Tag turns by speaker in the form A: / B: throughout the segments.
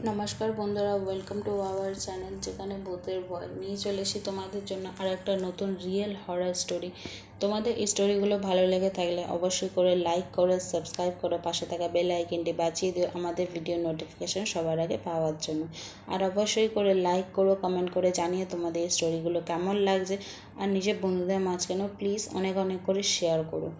A: নমস্কার বন্ধুরা, welcome to our channel যেখানে ভূতের ভয় নিয়ে চলে এসেছি তোমাদের জন্য আর একটা নতুন রিয়েল হরর স্টোরি। তোমাদের এই স্টোরিগুলো ভালো লেগে থাকলে অবশ্যই করে লাইক করো, সাবস্ক্রাইব করো, পাশে থাকা বেল আইকনটি বাজিয়ে দিও আমাদের ভিডিও নোটিফিকেশন সবার আগে পাওয়ার জন্য। আর অবশ্যই করে লাইক করো, কমেন্ট করে জানিয়ে তোমাদের এই স্টোরিগুলো কেমন লাগছে। আর নিজের বন্ধুদের মাঝখানেও প্লিজ অনেক অনেক করে শেয়ার করো।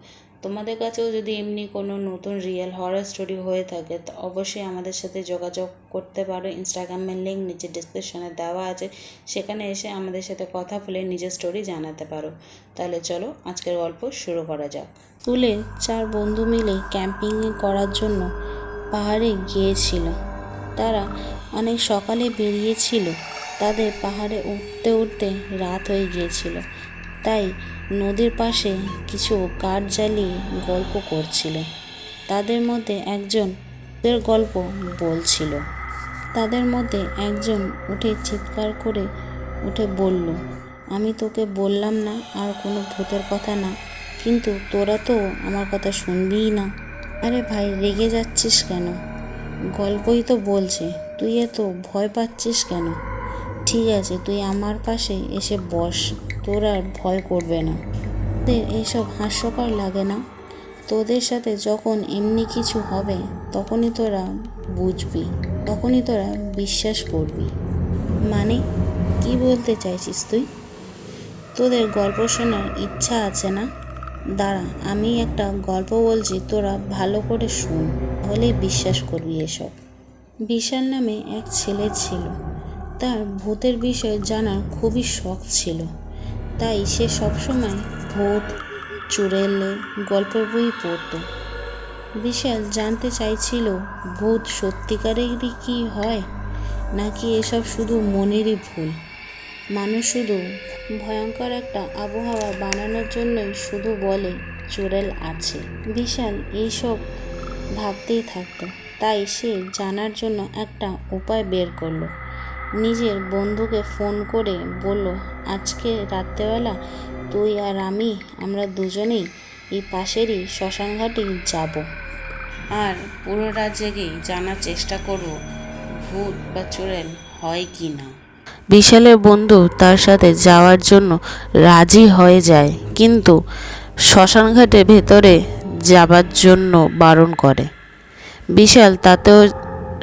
A: তোমাদের কাছেও যদি এমনি কোনো নতুন রিয়েল হরর স্টোরি হয়ে থাকে তো অবশ্যই আমাদের সাথে যোগাযোগ করতে পারো। ইনস্টাগ্রামের লিঙ্ক নিচে ডিসক্রিপশনে দেওয়া আছে, সেখানে এসে আমাদের সাথে কথা বলে নিজের স্টোরি জানাতে পারো। তাহলে চলো আজকের গল্প শুরু করা যাক। স্কুলে 4 বন্ধু মিলে ক্যাম্পিং করার জন্য পাহাড়ে গিয়েছিল। তারা অনেক সকালে বেরিয়েছিল। তাদের পাহাড়ে উঠতে উঠতে রাত হয়ে গিয়েছিল, তাই নদীর পাশে কিছু কাঠ জ্বালিয়ে গল্প করছিল। তাদের মধ্যে একজন ওদের গল্প বলছিল। তাদের মধ্যে একজন উঠে চিৎকার করে উঠে বলল, আমি তোকে বললাম না আর কোনো ভূতের কথা না, কিন্তু তোরা তো আমার কথা শুনবিই না। আরে ভাই, রেগে যাচ্ছিস কেন? গল্পই তো বলছে, তুই এত ভয় পাচ্ছিস কেন? ঠিক আছে, তুই আমার পাশে এসে বস, তোর আর ভয় করবে না। তোদের এইসব হাস্যকর লাগে না? তোদের সাথে যখন এমনি কিছু হবে তখনই তোরা বুঝবি, তখনই তোরা বিশ্বাস করবি। মানে কি বলতে চাইছিস তুই? তোদের গল্প শোনার ইচ্ছা আছে না? দাঁড়া, আমি একটা গল্প বলছি, তোরা ভালো করে শোন, তাহলেই বিশ্বাস করবি এসব। বিশাল নামে এক ছেলে ছিল। তার ভূতের বিষয়ে জানার খুবই শখ ছিল, তাই সে সবসময় ভূত চুড়েলের গল্পের বই পড়ত। বিশাল জানতে চাইছিল ভূত সত্যিকারেরই কি হয়, নাকি এসব শুধু মনেরই ভুল। মানুষ শুধু ভয়ঙ্কর একটা আবহাওয়া বানানোর জন্যই শুধু বলে চুড়েল আছে। বিশাল এইসব ভাবতেই থাকতো, তাই সে জানার জন্য একটা উপায় বের করলো। নিজের বন্ধুকে ফোন করে বলল, আজকে রাত্রেবেলা তুই আর আমরা দুজনেই এই পাশেরই শ্মশানঘাটে যাব, আর পুরো রাত জেগেই জানার চেষ্টা করব ভূত বা চুড়েল হয় কি না। বিশালের বন্ধু তার সাথে যাওয়ার জন্য রাজি হয়ে যায়, কিন্তু শ্মশানঘাটের ভেতরে যাবার জন্য বারণ করে। বিশাল তাতেও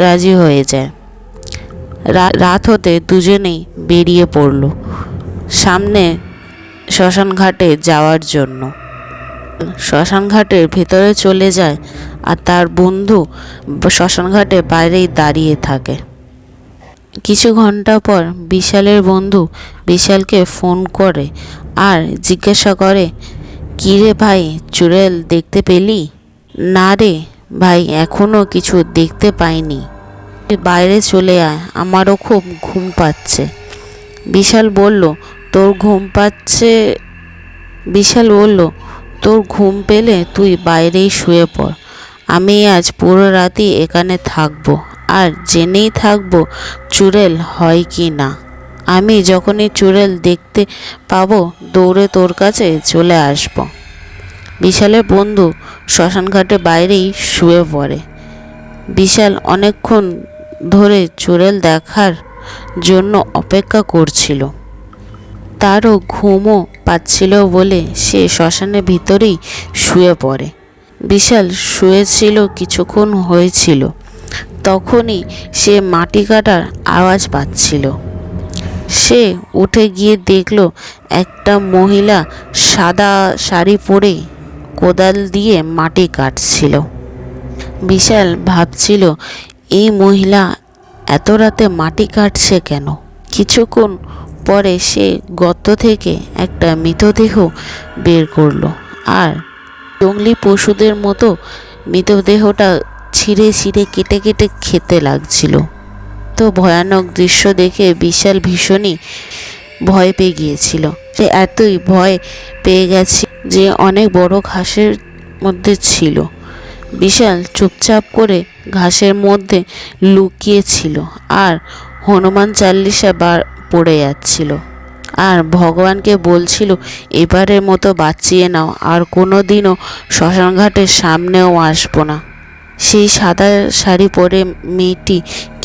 A: রাজি হয়ে যায়। রাত হতে দুজনেই বেরিয়ে পড়ল সামনে শ্মশানঘাটে যাওয়ার জন্য। শ্মশানঘাটের ভেতরে চলে যায় আর তার বন্ধু শ্মশানঘাটের বাইরেই দাঁড়িয়ে থাকে। কিছু ঘন্টা পর বিশালের বন্ধু বিশালকে ফোন করে আর জিজ্ঞাসা করে, কী রে ভাই, চুড়েল দেখতে পেলি? না রে ভাই, এখনও কিছু দেখতে পাইনি, বাইরে চলে আয়, আমারও খুব ঘুম পাচ্ছে। বিশাল বলল, তোর ঘুম পাচ্ছে? বিশাল বলল, তোর ঘুম পেলে তুই বাইরেই শুয়ে পড়, আমি আজ পুরো রাতই এখানে থাকবো আর জেনেই থাকবো চুড়েল হয় কি না। আমি যখনই চুড়েল দেখতে পাবো দৌড়ে তোর কাছে চলে আসব। বিশালের বন্ধু শ্মশানঘাটের বাইরেই শুয়ে পড়ে। বিশাল অনেকক্ষণ ধরে চুড়েল দেখার জন্য অপেক্ষা করছিল। তারও ঘুমও পাচ্ছিল বলে সে শ্মশানের ভিতরেই শুয়ে পড়ে। বিশাল শুয়েছিল কিছুক্ষণ হয়েছিল, তখনই সে মাটি কাটার আওয়াজ পাচ্ছিল। সে উঠে গিয়ে দেখল একটা মহিলা সাদা শাড়ি পরে কোদাল দিয়ে মাটি কাটছিল। বিশাল ভাবছিল, এই মহিলা এত রাতে মাটি কাটছে কেন? কিছুক্ষণ পরে সে গর্ত থেকে একটা মৃতদেহ বের করলো আর জঙ্গলি পশুদের মতো মৃতদেহটা ছিঁড়ে ছিঁড়ে কেটে কেটে খেতে লাগছিল। তো ভয়ানক দৃশ্য দেখে বিশাল ভীষণই ভয় পেয়ে গিয়েছিল। সে এতই ভয় পেয়ে গেছে যে অনেক বড় ঘাসের মধ্যে ছিল। বিশাল চুপচাপ করে ঘাসের মধ্যে লুকিয়েছিল আর হনুমান চালিসা পড়ে যাচ্ছিল আর ভগবানকে বলছিল, এবারের মতো বাঁচিয়ে নাও, আর কোনো দিনও শ্মশানঘাটের সামনেও আসবো না। সেই সাদা শাড়ি পরে মেয়েটি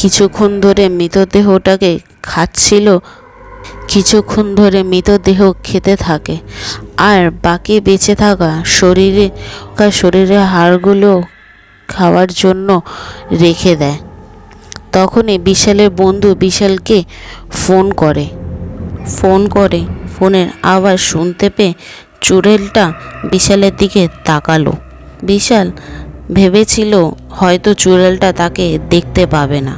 A: কিছুক্ষণ ধরে মৃতদেহটাকে খাচ্ছিল, কিছুক্ষণ ধরে মৃতদেহ খেতে থাকে, আর বাকি বেঁচে থাকা শরীরে হাড়গুলো খাওয়ার জন্য রেখে দেয়। তখনই বিশালের বন্ধু বিশালকে ফোন করে ফোনের আওয়াজ শুনতে পেয়ে চুড়েলটা বিশালের দিকে তাকালো। বিশাল ভেবেছিল হয়তো চুড়েলটা তাকে দেখতে পাবে না।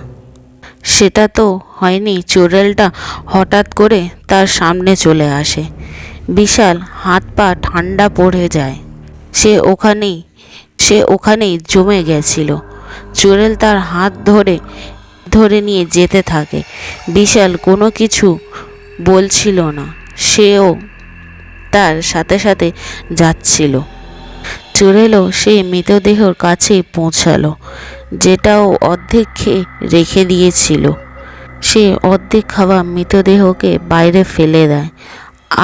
A: সেটা তো হয়নি, চুড়েলটা হঠাৎ করে তার সামনে চলে আসে। বিশাল হাত পা ঠান্ডা পড়ে যায়। সে ওখানেই জমে গেছিল। চুড়েল তার হাত ধরে নিয়ে যেতে থাকে। বিশাল কোনো কিছু বলছিল না, সেও তার সাথে সাথে যাচ্ছিল। চুড়েলও সেই মৃতদেহর কাছে পৌঁছালো, যেটাও অর্ধেক খেয়ে রেখে দিয়েছিল। সে অর্ধেক খাওয়া মৃতদেহকে বাইরে ফেলে দেয়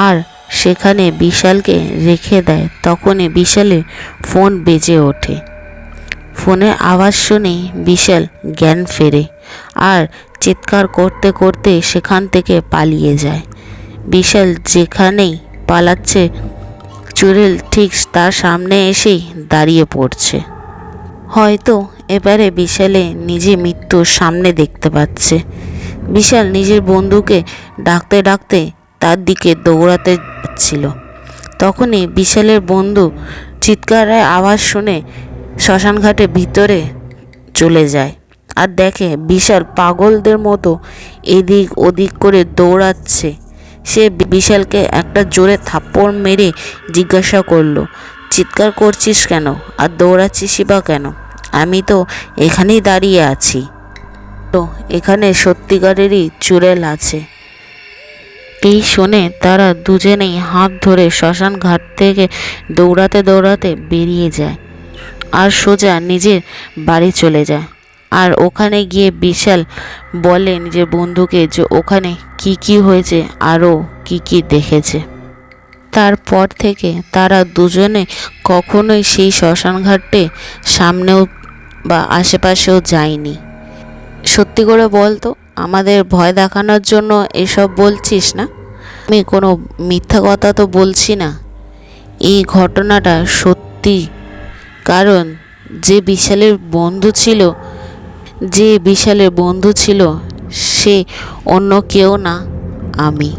A: আর সেখানে বিশালকে রেখে দেয়। তখনই বিশালের ফোন বেজে ওঠে। ফোনের আওয়াজ শুনে বিশাল জ্ঞান ফেরে আর চিৎকার করতে করতে সেখান থেকে পালিয়ে যায়। বিশাল যেখানেই পালাচ্ছে, চুড়েল ঠিক তার সামনে এসেই দাঁড়িয়ে পড়ছে। হয়তো এবারে বিশালে নিজে মৃত্যুর সামনে দেখতে পাচ্ছে। বিশাল নিজের বন্ধুকে ডাকতে ডাকতে তার দিকে দৌড়াতে যাচ্ছিল। তখনই বিশালের বন্ধু চিৎকারের আওয়াজ শুনে শ্মশানঘাটের ভিতরে চলে যায় আর দেখে বিশাল পাগলদের মতো এদিক ওদিক করে দৌড়াচ্ছে। সে বিশালকে একটা জোরে থাপ্পড় মেরে জিজ্ঞাসা করলো, চিৎকার করছিস কেন আর দৌড়াচ্ছিসই বা কেন? আমি তো এখানেই দাঁড়িয়ে আছি। তো এখানে সত্যিকারেরই চুড়েল আছে। এই শুনে তারা দুজনেই হাত ধরে শ্মশান ঘাট থেকে দৌড়াতে দৌড়াতে বেরিয়ে যায় আর সোজা নিজের বাড়ি চলে যায়। আর ওখানে গিয়ে বিশাল বলে নিজের বন্ধুকে যে ওখানে কি হয়েছে আরও কি দেখেছে। তারপর থেকে তারা দুজনে কখনোই সেই শ্মশানঘাটে সামনেও বা আশেপাশেও যায়নি। সত্যি করে বলতো, আমাদের ভয় দেখানোর জন্য এসব বলছিস না? আমি কোনো মিথ্যা কথা তো বলছি না। এই ঘটনাটা সত্যি, কারণ যে বিশালের বন্ধু ছিল সে অন্য কেউ না, আমি।